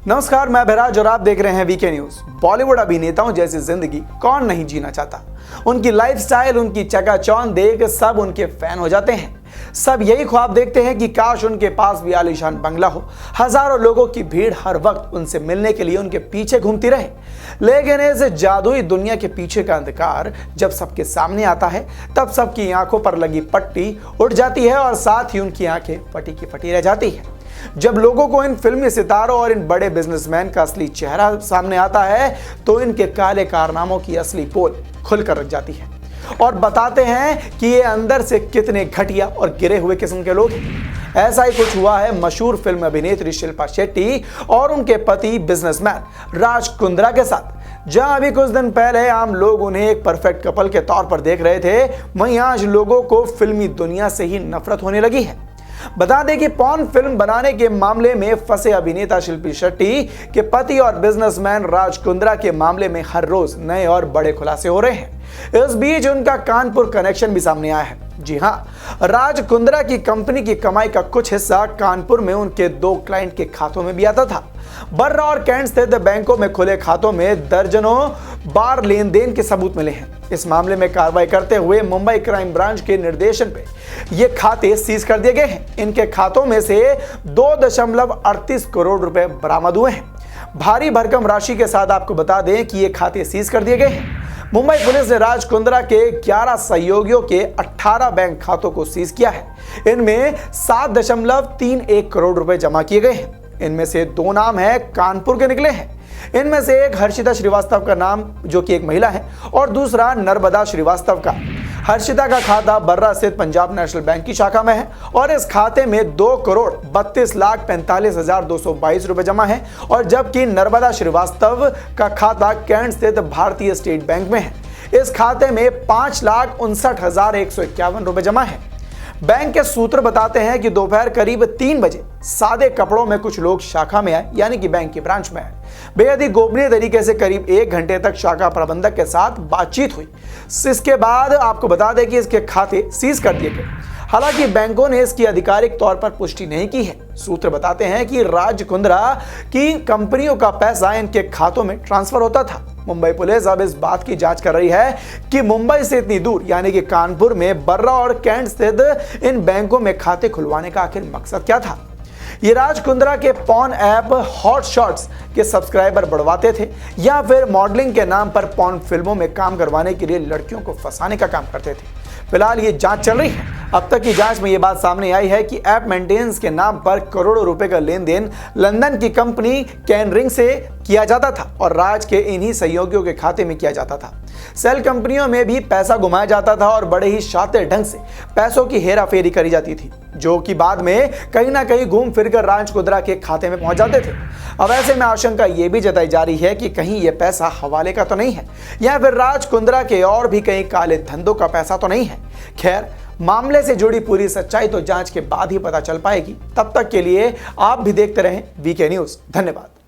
नमस्कार, मैं भैराज और आप देख रहे हैं वीके न्यूज। बॉलीवुड अभिनेताओं जैसी जिंदगी कौन नहीं जीना चाहता। उनकी लाइफस्टाइल, उनकी चकाचौंध देख सब उनके फैन हो जाते हैं। सब यही ख्वाब देखते हैं कि काश उनके पास भी आलीशान बंगला हो। हजारों लोगों की भीड़ हर वक्त उनसे मिलने के लिए उनके पीछे घूमती रहे। लेकिन इस जादुई दुनिया के पीछे का अंधकार जब सबके सामने आता है, तब सबकी आंखों पर लगी पट्टी उठ जाती है और साथ ही उनकी आंखें फटी की फटी रह जाती है। जब लोगों को इन फिल्मी सितारों और इन बड़े बिजनेसमैन का असली चेहरा सामने आता है, तो इनके काले कारनामों की असली पोल खुलकर रख जाती है और बताते हैं कि ये अंदर से कितने घटिया और गिरे हुए किस्म के लोग हैं। ऐसा ही कुछ हुआ है मशहूर फिल्म अभिनेत्री शिल्पा शेट्टी और उनके पति बिजनेसमैन राज कुंद्रा के साथ। जहां अभी कुछ दिन पहले आम लोग उन्हें एक परफेक्ट कपल के तौर पर देख रहे थे, वहीं आज लोगों को फिल्मी दुनिया से ही नफरत होने लगी है। बता दें कि पॉर्न फिल्म बनाने के मामले में फंसे अभिनेता शिल्पी शेट्टी के पति और बिजनेसमैन राज कुंद्रा के मामले में हर रोज नए और बड़े खुलासे हो रहे हैं। इस बीच उनका कानपुर कनेक्शन भी सामने आया है। जी हां, राज कुंद्रा की कंपनी की कमाई का कुछ हिस्सा कानपुर में उनके 2 क्लाइंट के खातों में भी आता था। बर्रा और कैंट स्थित बैंकों में खुले खातों में दर्जनों बार लेन देन के सबूत मिले हैं। इस मामले में कार्रवाई करते हुए मुंबई क्राइम ब्रांच के निर्देशन पे ये खाते सीज कर दिए गए हैं। इनके खातों में से 2.38 करोड़ रुपए बरामद हुए हैं। भारी भरकम राशि के साथ आपको बता दें कि ये खाते सीज कर दिए गए हैं। मुंबई पुलिस ने राज कुंद्रा के 11 सहयोगियों के 18 बैंक खातों को सीज किया है। इनमें 7.31 करोड़ रुपए जमा किए गए हैं। इनमें से 2 नाम है कानपुर के निकले हैं। इनमें से एक हर्षिता श्रीवास्तव का नाम, जो कि एक महिला है, और दूसरा नर्मदा श्रीवास्तव का। हर्षिता का खाता बर्रा स्थित पंजाब नेशनल बैंक की शाखा में है और इस खाते में 2,32,45,222 रुपए जमा है, और जबकि नर्मदा श्रीवास्तव का खाता कैंट स्थित भारतीय स्टेट बैंक में है। इस खाते में 5,59,151 रुपए जमा है। बैंक के सूत्र बताते हैं कि दोपहर करीब 3 बजे सादे कपड़ों में कुछ लोग शाखा में आए, यानी कि बैंक की ब्रांच में आए। बेहद ही गोपनीय तरीके से करीब 1 घंटे तक शाखा प्रबंधक के साथ बातचीत हुई। इसके बाद आपको बता दें कि इसके खाते सीज कर दिए गए। हालांकि बैंकों ने इसकी आधिकारिक तौर पर पुष्टि नहीं की है। सूत्र बताते हैं कि राज कुंद्रा की कंपनियों का पैसा इनके खातों में ट्रांसफर होता था। मुंबई पुलिस अब इस बात की जांच कर रही है कि मुंबई से इतनी दूर, यानी कि कानपुर में बर्रा और कैंट स्थित इन बैंकों में खाते खुलवाने का आखिर मकसद क्या था। ये राज कुंद्रा के पॉर्न ऐप हॉट शॉट्स के सब्सक्राइबर बढ़वाते थे, या फिर मॉडलिंग के नाम पर पॉर्न फिल्मों में काम करवाने के लिए लड़कियों को फंसाने का काम करते थे। फिलहाल ये जांच चल रही है। अब तक की जांच में ये बात सामने आई है कि ऐप मेंटेनेंस के नाम पर करोड़ों रुपए का लेन देन लंदन की कंपनी कैनरिंग से किया जाता था और राज के इन्हीं सहयोगियों के खाते में किया जाता था। सेल कंपनियों में भी पैसा घुमाया जाता था और बड़े ही शातिर ढंग से पैसों की हेराफेरी करी जाती थी, जो कि बाद में कहीं ना कहीं घूम फिरकर राज कुंद्रा के खाते में पहुंच जाते थे। अब ऐसे में आशंका ये भी जताई जा रही है कि कहीं ये पैसा हवाले का तो नहीं है, या फिर राज कुंद्रा के और भी कहीं काले धंधों का पैसा तो नहीं है। खैर, मामले से जुड़ी पूरी सच्चाई तो जांच के बाद ही पता चल पाएगी। तब तक के लिए आप भी देखते रहें वीके न्यूज। धन्यवाद।